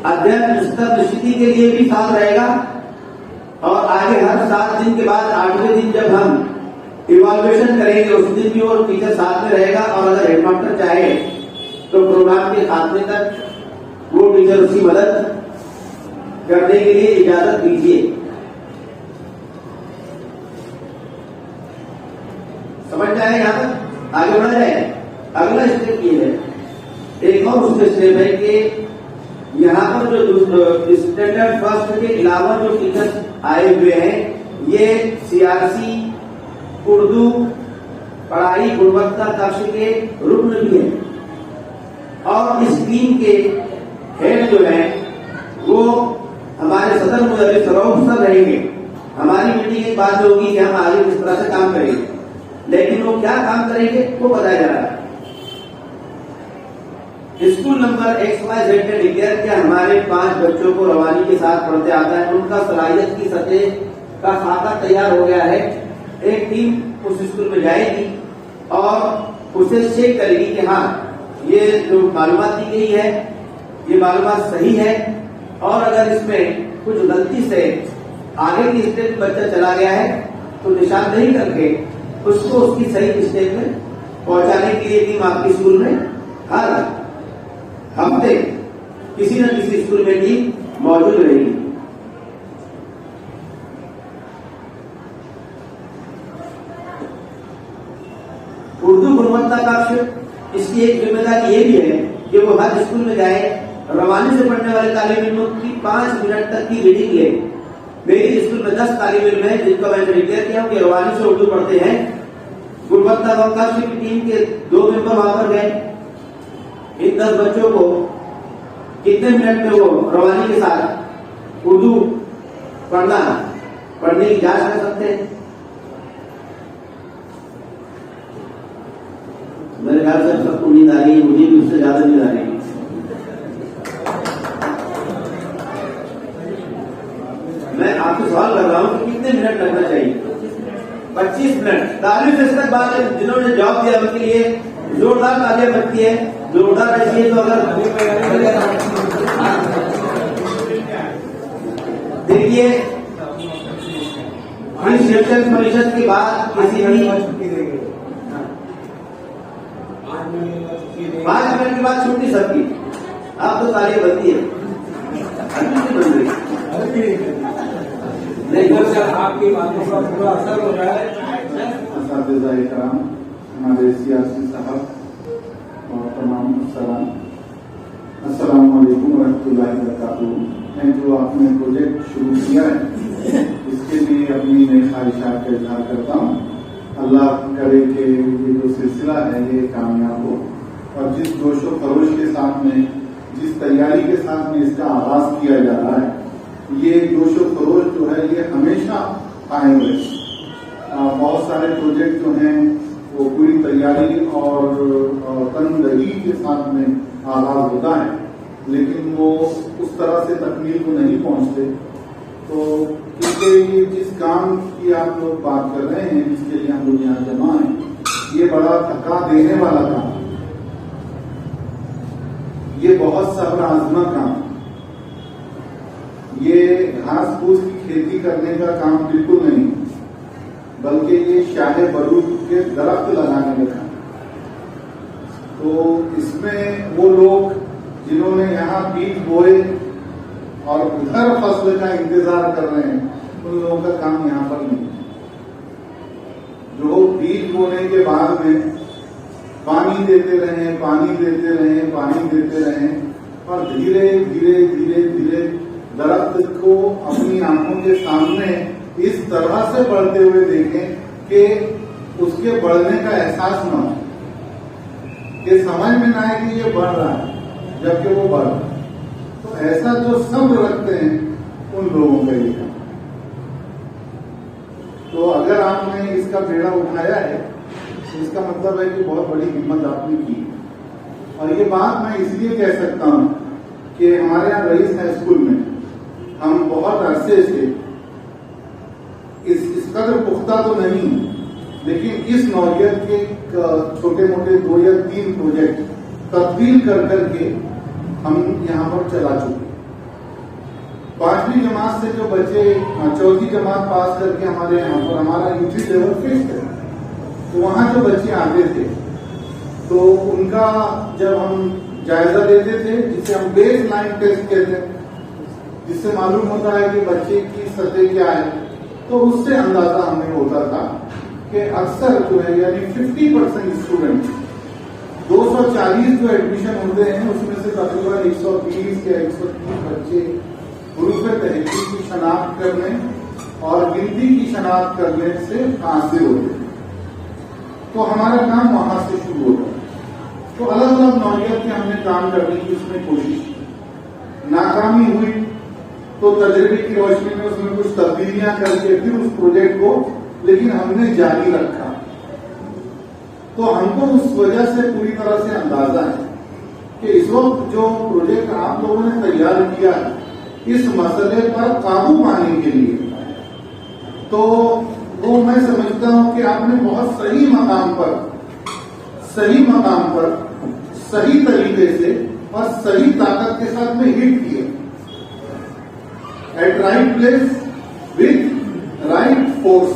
अध्ययन स्तर स्थिति के लिए भी साथ रहेगा और आगे हर 7 दिन के बाद 8वें दिन जब हम इवॉल्यूशन करेंगे उस दिन भी और टीचर साथ में रहेगा। और अगर हेडमास्टर चाहे तो प्रोग्राम के खात्मे तक वो टीचर उसकी मदद करने के लिए इजाजत दीजिए। समझ जाए यहाँ तक आगे बढ़ा जाए। अगला स्टेप ये है, एक और उसमें स्टेप है कि यहाँ पर जो स्टैंडर्ड फर्स्ट के अलावा जो टीचर्स आए हुए हैं ये सीआरसी उर्दू पढ़ाई गुणवत्ता कक्ष के रुकन भी है और इस टीम के हेड जो है वो हमारे सदर मुदर्रिस रऊफ सर रहेंगे। हमारी मीटिंग एक बात होगी कि हम आगे किस तरह से काम करेंगे, लेकिन वो क्या काम करेंगे वो बताया जा रहा है। स्कूल नंबर XYZ ने डिक्लेयर किया हमारे 5 बच्चों को रवानी के साथ पढ़ते आता है, उनका सलाहियत की सतह का खाका तैयार हो गया है। एक टीम उस स्कूल में जाएगी और उसे चेक करेगी कि हाँ ये जो मालूमात दी गई है ये मालूमात सही है, और अगर इसमें कुछ गलती से आगे की स्टेप बच्चा चला गया है तो निशानदेही करके उसको उसकी सही स्टेप में पहुंचाने के लिए टीम आपके स्कूल में हर हफ्ते किसी न किसी स्कूल में टीम मौजूद रहेगी। उर्दू गुणवत्ता कक्ष इसकी एक जिम्मेदारी ये भी है कि वो हर स्कूल में जाए, रवानी से पढ़ने वाले तालिब इल्मों की 5 मिनट तक की रीडिंग ले। मेरे स्कूल में 10 तालिब इल्म है जिनको मैंने डिक्लेयर किया कि रवानी से उर्दू पढ़ते हैं। गुणवत्ता कक्ष की टीम के 2 मेंबर वहां पर गए। इन 10 बच्चों को कितने मिनट में वो रवानी के साथ उर्दू पढ़ने की जांच कर सकते हैं। मेरे ख्याल से सबको नींद आ रही है, मुझे भी उससे ज्यादा नींद आ रही है। मैं आपसे सवाल कर रहा हूं कि कितने मिनट लगना चाहिए? 25 मिनट। तालिब से बात है, जिन्होंने जॉब दिया उनके लिए जोरदार तालियां बनती है, जोरदार ऐसी है। तो अगर देखिए सेशन परिषद के बाद किसी भी 5 मिनट के बाद छुट्टी सबकी। आप तो तालियां बनती है, बन रही नहीं सर, आपकी बातों का पूरा असर हो रहा है। हमारे सियासी साहब और तमाम सलाम, अस्सलाम वालेकुम रहमतुल्लाहि व बरकातुहू। जो आपने प्रोजेक्ट शुरू किया है इसके लिए अपनी नई ख्वाहिशात का इजहार करता हूँ। अल्लाह करे कि ये जो सिलसिला है ये कामयाब हो और जिस जोश व खरोश के साथ में, जिस तैयारी के साथ में इसका आगाज किया जा रहा है, ये जोश व खरोश जो है ये हमेशा कायम रहे। बहुत सारे प्रोजेक्ट जो हैं वो पूरी तैयारी और तनदही के साथ में आगाज होता है, लेकिन वो उस तरह से तकमील को नहीं पहुंचते। तो क्योंकि ये जिस काम की आप लोग बात कर रहे हैं, जिसके लिए हम लोग यहाँ जमा हैं, ये बड़ा थका देने वाला काम है। ये बहुत सब्र आजमा काम, ये घास फूस की खेती करने का काम बिल्कुल नहीं, बल्कि ये शाहे बरूद के दरख्त लगाने का काम। तो इसमें वो लोग जिन्होंने यहाँ बीज बोए और उधर फसल का इंतजार कर रहे हैं, उन लोगों का काम यहाँ पर नहीं। जो बीज बोने के बाद में पानी देते रहे, पानी देते रहे, पानी देते रहे और धीरे धीरे धीरे धीरे दरख्त को अपनी आंखों के सामने इस तरह से बढ़ते हुए देखें कि उसके बढ़ने का एहसास न हो, कि समझ में ना आए कि ये बढ़ रहा है जबकि वो बढ़ रहा है। तो ऐसा जो सब्र रखते हैं उन लोगों का ये काम। तो अगर आपने इसका बेड़ा उठाया है तो इसका मतलब है कि बहुत बड़ी हिम्मत आपने की। और ये बात मैं इसलिए कह सकता हूं कि हमारे यहाँ रईस हाई स्कूल में हम बहुत अरसे से इस कदर पुख्ता तो नहीं, लेकिन इस नौयत के छोटे मोटे 2 या 3 प्रोजेक्ट तब्दील कर करके हम यहाँ पर चला चुके। 5वीं जमात से जो बच्चे 4वीं जमात पास करके हमारे यहाँ पर हमारा एंट्री लेवल फिक्स है, तो वहाँ जो बच्चे आते थे तो उनका जब हम जायजा लेते थे, जिसे हम बेस लाइन टेस्ट कहते हैं, जिससे मालूम होता है कि बच्चे की सतह क्या है, तो उससे अंदाजा हमें होता था कि अक्सर जो है यानी 50% स्टूडेंट 240 जो एडमिशन होते हैं उसमें से तकरीबन 120 या 130 बच्चे हुरूफ तहकीक की शनाख्त करने और गिनती की शनाख्त करने से हासिल होते हैं। तो हमारा काम वहां से शुरू होता है। तो अलग अलग नौइयत के हमने काम करने की उसमें कोशिश की, नाकामी हुई तो तजर्बे की रोशनी में उसमें कुछ तब्दीलियां करके फिर उस प्रोजेक्ट को लेकिन हमने जारी रखा। तो हमको उस वजह से पूरी तरह से अंदाजा है कि इस वक्त जो प्रोजेक्ट आप लोगों ने तैयार किया है इस मसले पर काबू पाने के लिए, तो वो मैं समझता हूं कि आपने बहुत सही मकाम पर सही तरीके से और सही ताकत के साथ में हिट किया, at right place with right force,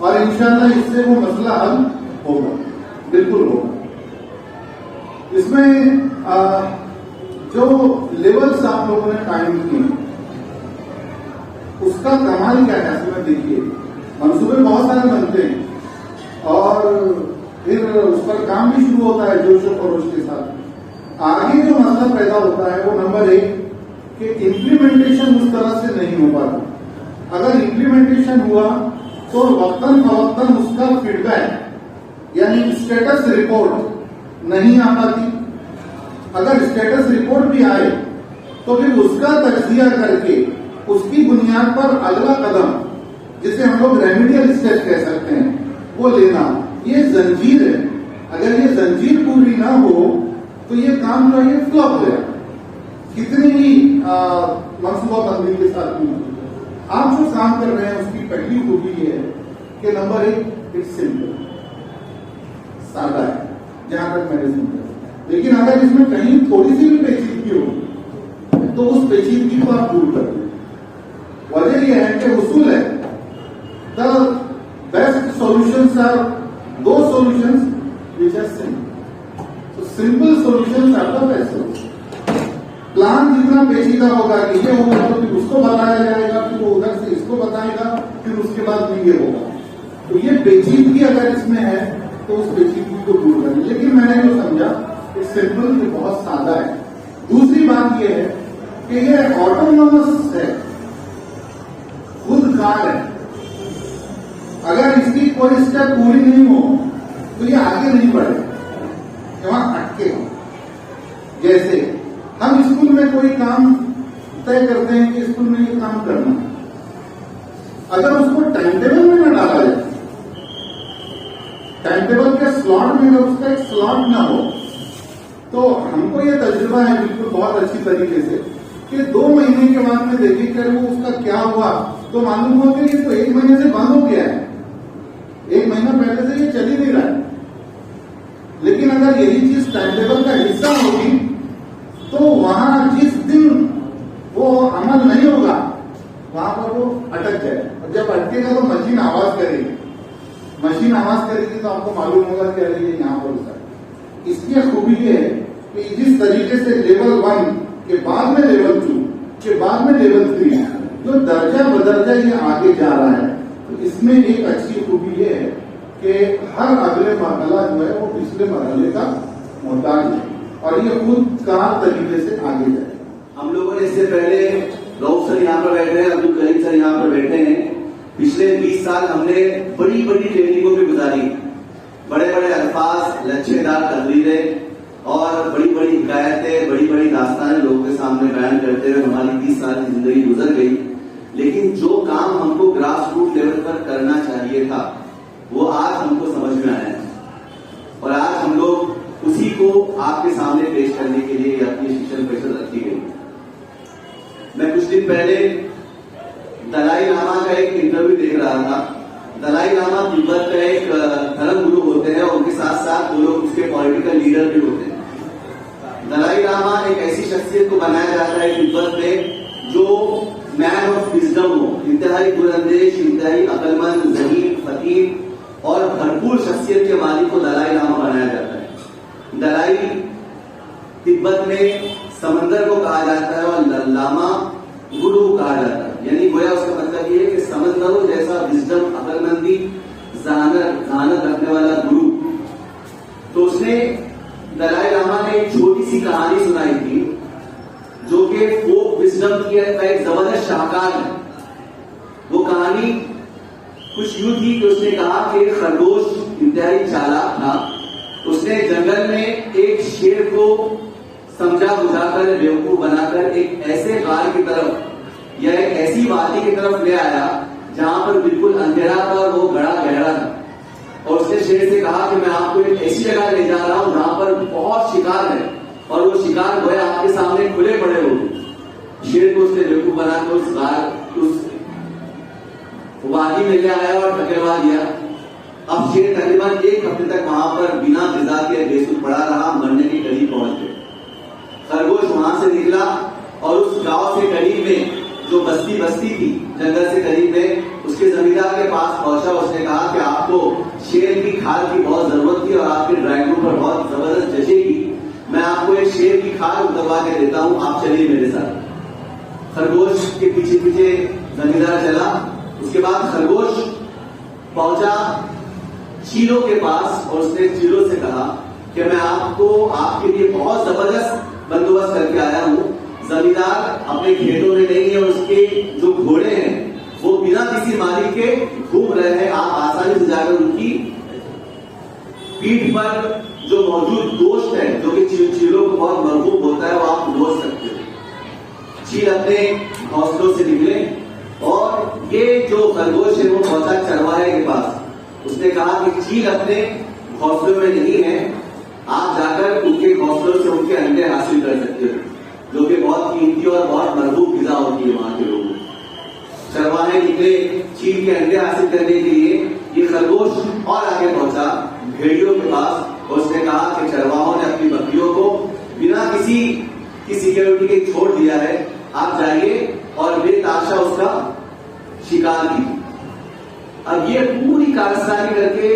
और इंशाल्लाह इससे वो मसला हल होगा, बिल्कुल होगा। इसमें जो लेवल्स आप लोगों ने कायम किए उसका कमाल क्या है, इसमें देखिए मंसूबे बहुत सारे बनते हैं और फिर उस पर काम भी शुरू होता है जोश और खरोश के साथ। आगे जो मसला पैदा होता है वो नंबर 1 कि इम्प्लीमेंटेशन उस तरह से नहीं हो पाता। अगर इम्प्लीमेंटेशन हुआ तो वक्तन फवक्तन उसका फीडबैक यानी स्टेटस रिपोर्ट नहीं आ पाती। अगर स्टेटस रिपोर्ट भी आए तो फिर उसका तज्जिया करके उसकी बुनियाद पर अगला कदम, जिसे हम लोग रेमेडियल स्टेप कह सकते हैं, वो लेना, ये जंजीर है। अगर ये जंजीर पूरी ना हो तो ये काम जो है फ्लॉप हो जाएगा, कितनी भी मनसूबाबंदी के साथ भी। आप जो काम कर रहे हैं उसकी पहली खूबी ये है कि नंबर 1 इट्स सिंपल, सादा है जहां तक मैंने समझा। लेकिन अगर इसमें कहीं थोड़ी सी भी पेचीदगी हो तो उस पेचीदगी को आप दूर कर दें। वजह यह है कि उसूल है the best solutions are those solutions which are simple. तो simple solutions are the best solution. Plan जितना पेचीदा होगा कि ये होगा तो फिर उसको बताया जाएगा, फिर वो उधर से इसको बताएगा, फिर उसके बाद में ये होगा। तो ये पेचीदगी अगर इसमें है तो उस पेचीदगी को दूर करें। लेकिन मैंने जो समझा कि सिंपल ये बहुत सादा है। दूसरी बात ये है कि ये ऑटोनोमस है, खुद कार है। अगर इसकी कोई स्टेप पूरी नहीं हो तो ये आगे नहीं बढ़े, वहां अटके हो। जैसे हम स्कूल में कोई काम तय करते हैं कि स्कूल में ये काम करना, अगर उसको टाइम टेबल में न डाला जाए, टाइम टेबल के स्लॉट में अगर उसका एक स्लॉट ना हो, तो हमको ये तजुर्बा है बिल्कुल बहुत अच्छी तरीके से कि 2 महीने के बाद में देखिए कि वो उसका क्या हुआ, तो मालूम हो कि ये तो 1 महीने से बंद हो गया है, 1 महीना पहले से ये चल ही नहीं रहा है। लेकिन अगर यही चीज टाइम टेबल का हिस्सा होगी तो वहां जिस दिन वो अमल नहीं होगा वहां पर वो अटक जाए, और जब अटकेगा तो मशीन आवाज करेगी। मशीन आवाज करेगी तो आपको मालूम होगा कि अरे ये यहाँ पर होता है। इसकी खूबी ये है कि जिस तरीके से लेवल 1 के बाद में लेवल 2 के बाद में लेवल 3 जो दर्जा बदर्जा ये आगे जा रहा है, तो इसमें एक अच्छी खूबी ये है कि हर अगले मरहला जो है वो पिछले मरहले का मोहताज है और ये खुद कार तरीके से आगे जाए। हम लोगों ने इससे पहले रऊफ सर यहाँ पर बैठे हैं, अब्दुल करीम सर यहाँ पर बैठे हैं। पिछले 20 साल हमने बड़ी बड़ी ट्रेनिंगों भी गुजारी, बड़े बड़े अल्फाज, लच्छेदार तकरीरें और बड़ी बड़ी हिकायतें, बड़ी बड़ी दास्तानें लोगों के सामने बयान करते हुए हमारी 30 साल की जिंदगी गुजर गई। लेकिन जो काम हमको ग्रास रूट लेवल पर करना चाहिए था वो आज हमको समझ में आया है और आज हम लोग उसी को आपके सामने पेश करने के लिए अपनी शिक्षण परिषद रखी गई। मैं कुछ दिन पहले दलाई लामा का एक इंटरव्यू देख रहा था। दलाई लामा तिब्बत का एक धर्म गुरु होते हैं और उनके साथ साथ वो लोग उसके पॉलिटिकल लीडर भी होते हैं। दलाई लामा एक ऐसी शख्सियत को बनाया जाता है तिब्बत में जो मैन ऑफ विजडम हो, इंतहाई बुलंदेश, इंतहाई अकलमंद, ज़हीन, फकीर और भरपूर शख्सियत के मालिक को दलाई लामा बनाया जाता है। दलाई तिब्बत में समंदर को कहा जाता है और लामा गुरु कहा जाता है। यानी गोया उसका मतलब ये है कि समंदरों जैसा विजडम, अकलमंदी, जहानत रखने वाला गुरु। तो उसने दलाई लामा ने एक छोटी सी कहानी सुनाई थी जो कि फोक विजडम की एक जबरदस्त शाहकार है। वो कहानी कुछ यूं थी कि उसने कहा कि खरगोश इंतहाई चालाक था। उसने जंगल में एक शेर को समझा बुझाकर, बेवकूफ बनाकर एक ऐसे गार की तरफ या एक ऐसी वादी की तरफ ले आया जहां पर बिल्कुल अंधेरा था और वो गड़ा गहरा था। और उसने शेर से कहा कि मैं आपको एक ऐसी जगह ले जा रहा हूं जहां पर बहुत शिकार है और वो शिकार जो है आपके सामने खुले पड़े हो। शेर को उसने बेवकूफ बनाकर उस वादी में ले आया और धकेलवा दिया। अब शेर तकरीबन 1 हफ्ते तक वहां पर बिना ग़िज़ा के बेसुध पड़ा रहा, मरने के करीब पहुंच गए। खरगोश वहां से निकला और उस गांव से करीब में जो बस्ती थी, जंगल से करीब में, उसके जमींदार के पास पहुंचा। उसने कहा कि आपको शेर की खाल की बहुत जरूरत थी और आपके ड्राइंग रूम पर बहुत जबरदस्त जचेगी। मैं आपको एक शेर की खाल उतरवा के देता हूं, आप चलिए मेरे साथ। खरगोश के पीछे पीछे जमींदार चला। उसके बाद खरगोश पहुंचा चीलों के पास और उसने चीलों से कहा कि मैं आपको आपके लिए बहुत जबरदस्त बंदोबस्त करके आया हूं। जमींदार अपने खेतों में नहीं है और उसके जो घोड़े हैं वो बिना किसी मालिक के घूम रहे हैं। आप आसानी से जाकर उनकी पीठ पर जो मौजूद गोश्त है, जो कि चीलों को बहुत मरगूब होता है, वो आप गोश्त सकते हो। चील अपने घोंसलों से निकले और ये जो खरगोश है वो पहुंचा चरवाहे के पास। उसने कहा कि चील अपने घोंसलों में नहीं है, आप जाकर उनके घोंसलों से उनके अंडे हासिल कर सकते हो, जो कि बहुत कीमती और बहुत मरगूब ग़िज़ा होती है वहां के लोगों को। चरवाहे निकले चील के अंडे हासिल करने के लिए। ये खरगोश और आगे पहुंचा भेड़ियों के पास और उसने कहा कि चरवाहों ने अपनी बकरियों को बिना किसी की सिक्योरिटी के छोड़ दिया है, आप जाइए और बेताशा उसका शिकार कीजिए। अब ये पूरी कारस्तानी करके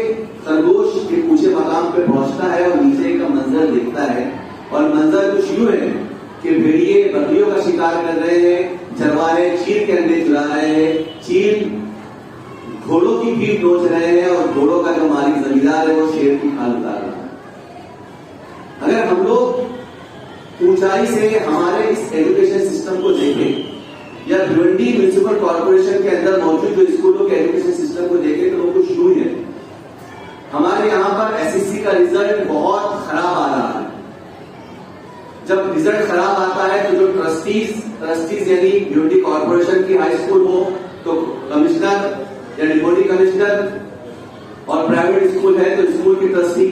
खरगोश के ऊंचे मकाम पे पहुंचता है और नीचे का मंजर देखता है। और मंजर कुछ यूं है कि भेड़िए बकरियों का शिकार कर रहे हैं, चरवाहे चील के अंडे चुरा रहे हैं, चील घोड़ों की पीठ नोच रहे हैं और घोड़ों का जो मालिक जमींदार है वो शेर की खाल उतार रहा है। अगर हम लोग ऊंचाई से हमारे इस एजुकेशन सिस्टम को देखें या भिवंडी म्युनिसिपल कॉर्पोरेशन के अंदर मौजूद जो स्कूलों के एजुकेशन सिस्टम को देखें तो वो कुछ यूं है। हमारे यहाँ पर एसएससी का रिजल्ट बहुत खराब आ रहा है। जब रिजल्ट खराब आता है तो जो ट्रस्टीज यानी भिवंडी कॉर्पोरेशन की हाई स्कूल हो तो कमिश्नर या डिप्टी कमिश्नर, और प्राइवेट स्कूल है तो स्कूल की ट्रस्टी,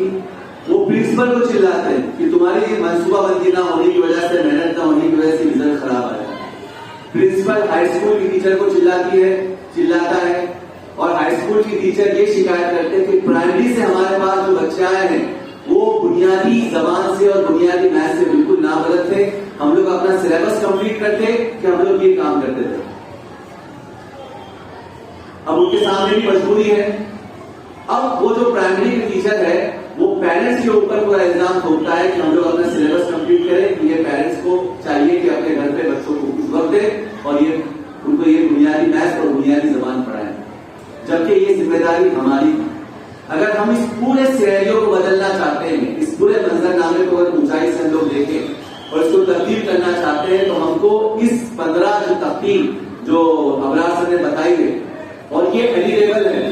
वो प्रिंसिपल को चिल्लाते हैं कि तुम्हारी मनसूबाबंदी ना होने की वजह से, मेहनत ना होने की वजह से रिजल्ट खराब आया। प्रिंसिपल हाई स्कूल की टीचर को चिल्लाता है और हाई स्कूल की टीचर ये शिकायत करते हैं कि प्राइमरी से हमारे पास जो बच्चे आए हैं वो बुनियादी जबान से और बुनियादी मैथ से बिल्कुल ना बलद थे। हम लोग अपना सिलेबस कंप्लीट करते कि हम लोग ये काम करते थे। अब उनके सामने भी मजबूरी है। अब वो जो प्राइमरी की टीचर है वो पेरेंट्स के ऊपर पूरा इल्जाम थोपता है कि हम लोग अपना सिलेबस कंप्लीट करें, कि ये पेरेंट्स को चाहिए कि अपने घर पे बच्चों को कुछ वक्त दे और ये उनको ये बुनियादी मैथ और बुनियादी जबान पढ़ाएं, जबकि ये जिम्मेदारी हमारी थी। अगर हम इस पूरे सिनेरियो को बदलना चाहते हैं, इस पूरे मंजरनामे को अगर ऊंचाई से हम लोग देखें और इसको तब्दील करना चाहते हैं तो हमको इस 15 जो तब्दील जो अबरार सर ने बताई है और ये एलिजिबल है,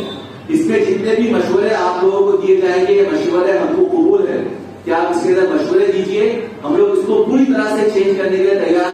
इसमें जितने भी मशवरे आप लोगों को दिए जाएंगे ये मशवरे हमको कबूल है कि आप इसके अंदर मशवरे दीजिए, हम लोग इसको पूरी तरह से चेंज करने के लिए तैयार